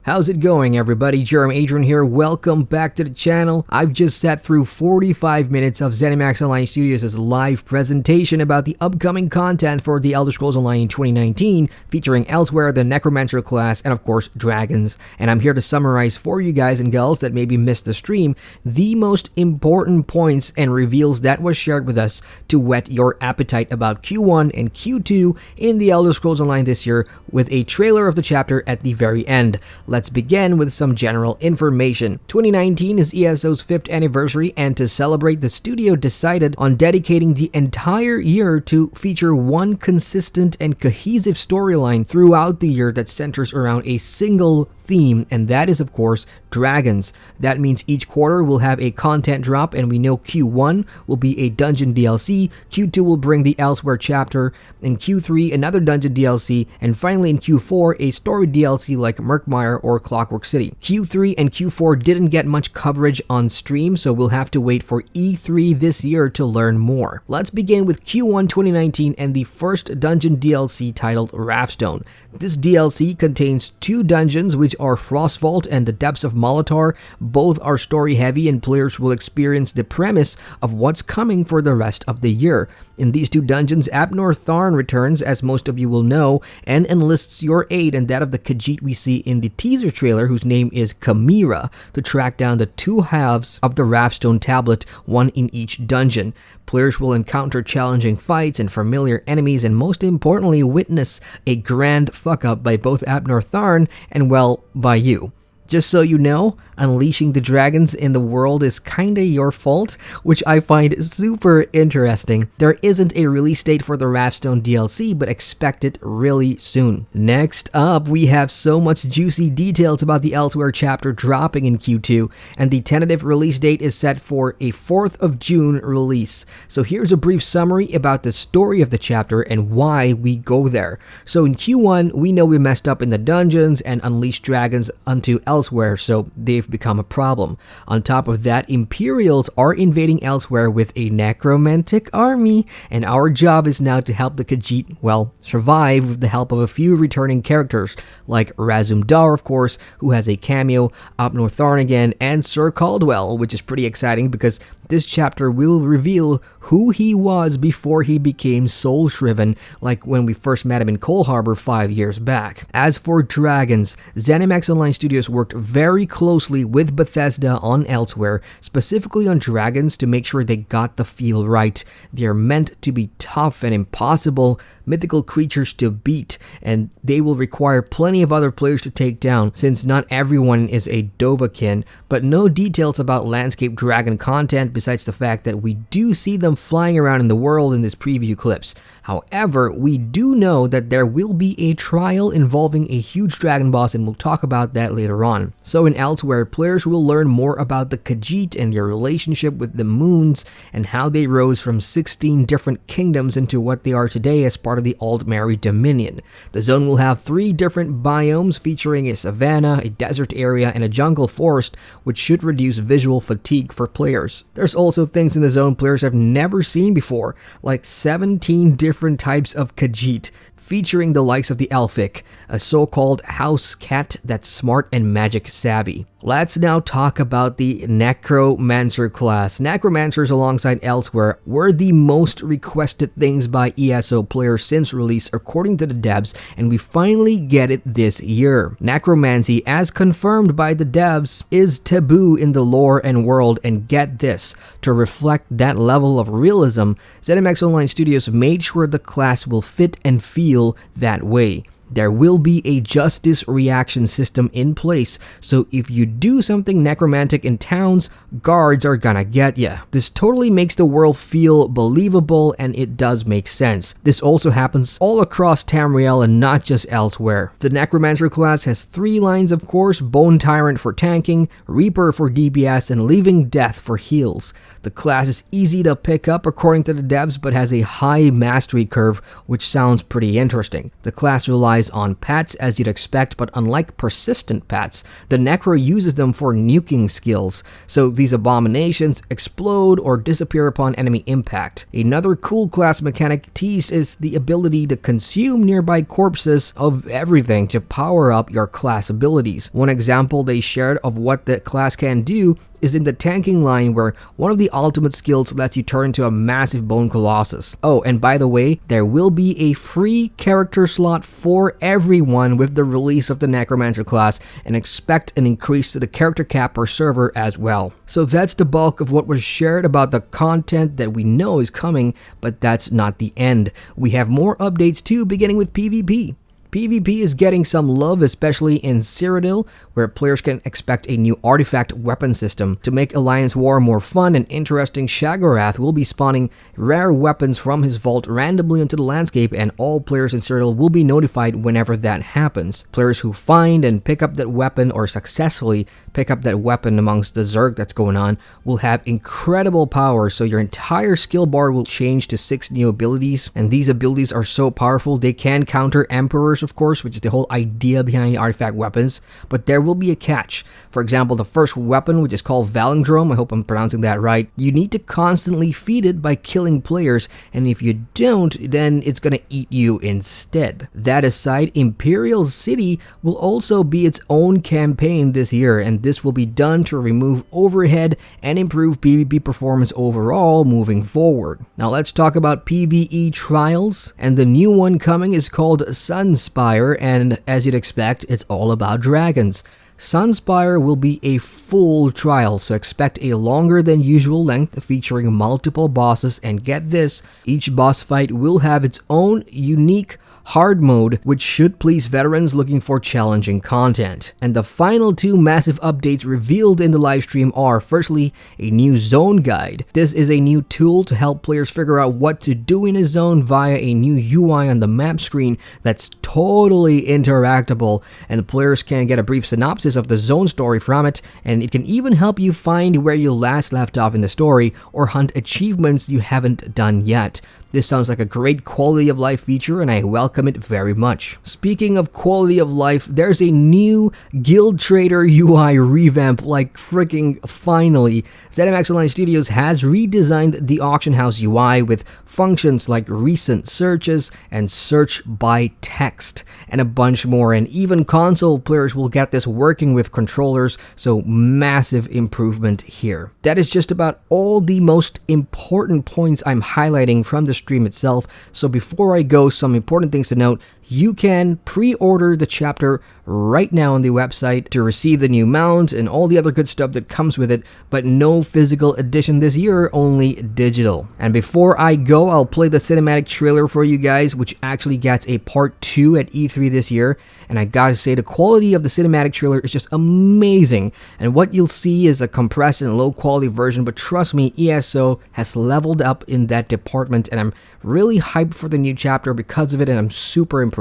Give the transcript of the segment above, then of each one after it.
How's it going, everybody? Adrian here. Welcome back to the channel. I've just sat through 45 minutes of ZeniMax Online Studios' live presentation about the upcoming content for The Elder Scrolls Online in 2019, featuring Elsweyr, the Necromancer class, and of course, dragons. And I'm here to summarize for you guys and girls that maybe missed the stream, the most important points and reveals that was shared with us to whet your appetite about Q1 and Q2 in The Elder Scrolls Online this year, with a trailer of the chapter at the very end. Let's begin with some general information. 2019 is ESO's 5th anniversary, and to celebrate, the studio decided on dedicating the entire year to feature one consistent and cohesive storyline throughout the year that centers around a single theme, and that is of course dragons. That means each quarter will have a content drop, and we know Q1 will be a dungeon DLC, Q2 will bring the Elsweyr Chapter, in Q3 another dungeon DLC, and finally in Q4 a story DLC like Murkmire or Clockwork City. Q3 and Q4 didn't get much coverage on stream, so we'll have to wait for E3 this year to learn more. Let's begin with Q1 2019 and the first dungeon DLC titled Wrathstone. This DLC contains 2 dungeons, which are Frost Vault and the Depths of Molitor. Both are story heavy, and players will experience the premise of what's coming for the rest of the year. In these 2 dungeons, Abnor Tharn returns, as most of you will know, and enlists your aid and that of the Khajiit we see in the teaser trailer, whose name is Chimera, to track down the 2 halves of the Wrathstone tablet, one in each dungeon. Players will encounter challenging fights and familiar enemies, and most importantly, witness a grand fuck-up by both Abnor Tharn and, well, by you. Just so you know, unleashing the dragons in the world is kinda your fault, which I find super interesting. There isn't a release date for the Wrathstone DLC, but expect it really soon. Next up, we have so much juicy details about the Elsweyr Chapter dropping in Q2, and the tentative release date is set for a 4th of June release. So here's a brief summary about the story of the chapter and why we go there. So in Q1, we know we messed up in the dungeons and unleashed dragons unto Elsweyr, so they've become a problem. On top of that, Imperials are invading Elsweyr with a necromantic army, and our job is now to help the Khajiit, well, survive with the help of a few returning characters, like Razumdar, of course, who has a cameo, Abnor Tharn again, and Sir Caldwell, which is pretty exciting because this chapter will reveal who he was before he became soul-shriven, like when we first met him in Coal Harbor 5 years back. As for dragons, ZeniMax Online Studios worked very closely with Bethesda on Elsweyr, specifically on dragons, to make sure they got the feel right. They are meant to be tough and impossible, mythical creatures to beat, and they will require plenty of other players to take down, since not everyone is a Dovahkiin, but no details about landscape dragon content besides the fact that we do see them flying around in the world in this preview clips. However, we do know that there will be a trial involving a huge dragon boss, and we'll talk about that later on. So in Elsweyr, players will learn more about the Khajiit and their relationship with the moons, and how they rose from 16 different kingdoms into what they are today as part of the Aldmeri Dominion. The zone will have 3 different biomes, featuring a savanna, a desert area, and a jungle forest, which should reduce visual fatigue for players. There's also things in the zone players have never seen before, like 17 different types of Khajiit, featuring the likes of the Elfic, a so-called house cat that's smart and magic savvy. Let's now talk about the Necromancer class. Necromancers alongside Elsweyr were the most requested things by ESO players since release, according to the devs, and we finally get it this year. Necromancy, as confirmed by the devs, is taboo in the lore and world, and get this, to reflect that level of realism, ZeniMax Online Studios made sure the class will fit and feel that way. There will be a justice reaction system in place, so if you do something necromantic in towns, guards are gonna get ya. This totally makes the world feel believable, and it does make sense. This also happens all across Tamriel and not just Elsweyr. The Necromancer class has 3 lines, of course: Bone Tyrant for tanking, Reaper for DPS, and Leaving Death for heals. The class is easy to pick up according to the devs, but has a high mastery curve, which sounds pretty interesting. The class relies relies on pets as you'd expect, but unlike persistent pets, the Necro uses them for nuking skills, so these abominations explode or disappear upon enemy impact. Another cool class mechanic teased is the ability to consume nearby corpses of everything to power up your class abilities. One example they shared of what the class can do is in the tanking line, where one of the ultimate skills lets you turn into a massive bone colossus. Oh, and by the way, there will be a free character slot for everyone with the release of the Necromancer class, and expect an increase to the character cap per server as well. So that's the bulk of what was shared about the content that we know is coming, but that's not the end. We have more updates too, beginning with PvP. PvP is getting some love, especially in Cyrodiil, where players can expect a new artifact weapon system. To make Alliance War more fun and interesting, Shaggorath will be spawning rare weapons from his vault randomly into the landscape, and all players in Cyrodiil will be notified whenever that happens. Players who find and pick up that weapon, or successfully pick up that weapon amongst the Zerg that's going on, will have incredible power, so your entire skill bar will change to 6 new abilities, and these abilities are so powerful they can counter Emperors, of course, which is the whole idea behind artifact weapons, but there will be a catch. For example, the first weapon, which is called Valendrome, I hope I'm pronouncing that right, you need to constantly feed it by killing players, and if you don't, then it's gonna eat you instead. That aside, Imperial City will also be its own campaign this year, and this will be done to remove overhead and improve PvP performance overall moving forward. Now let's talk about Pve Trials, and the new one coming is called Sunspire, and as you'd expect, it's all about dragons. Sunspire will be a full trial, so expect a longer than usual length featuring multiple bosses, and get this, each boss fight will have its own unique hard mode, which should please veterans looking for challenging content. And the final 2 massive updates revealed in the livestream are, firstly, a new zone guide. This is a new tool to help players figure out what to do in a zone via a new UI on the map screen that's totally interactable, and players can get a brief synopsis of the zone story from it, and it can even help you find where you last left off in the story or hunt achievements you haven't done yet. This sounds like a great quality of life feature, and I welcome it very much. Speaking of quality of life, there's a new Guild Trader UI revamp, like freaking finally. ZeniMax Online Studios has redesigned the auction house UI with functions like recent searches and search by text, and a bunch more, and even console players will get this working with controllers, so massive improvement here. That is just about all the most important points I'm highlighting from the stream itself, so before I go, some important things to note. You can pre-order the chapter right now on the website to receive the new mount and all the other good stuff that comes with it, but no physical edition this year, only digital. And before I go, I'll play the cinematic trailer for you guys, which actually gets a part 2 at E3 this year, and I gotta say the quality of the cinematic trailer is just amazing, and what you'll see is a compressed and low quality version, but trust me, ESO has leveled up in that department, and I'm really hyped for the new chapter because of it, and I'm super impressed.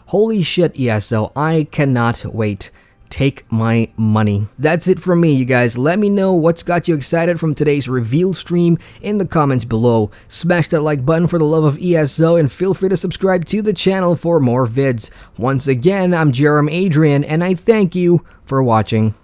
Holy shit, ESO, I cannot wait. Take my money. That's it from me, you guys. Let me know what's got you excited from today's reveal stream in the comments below. Smash that like button for the love of ESO, and feel free to subscribe to the channel for more vids. Once again, I'm Adrian, and I thank you for watching.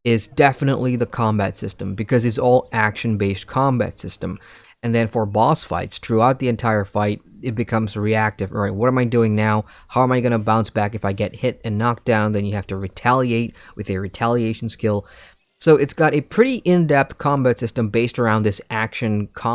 is definitely the combat system, because it's all action-based combat system. And then for boss fights, throughout the entire fight, it becomes reactive. All right, what am I doing now? How am I going to bounce back if I get hit and knocked down? Then you have to retaliate with a retaliation skill. So it's got a pretty in-depth combat system based around this action combat.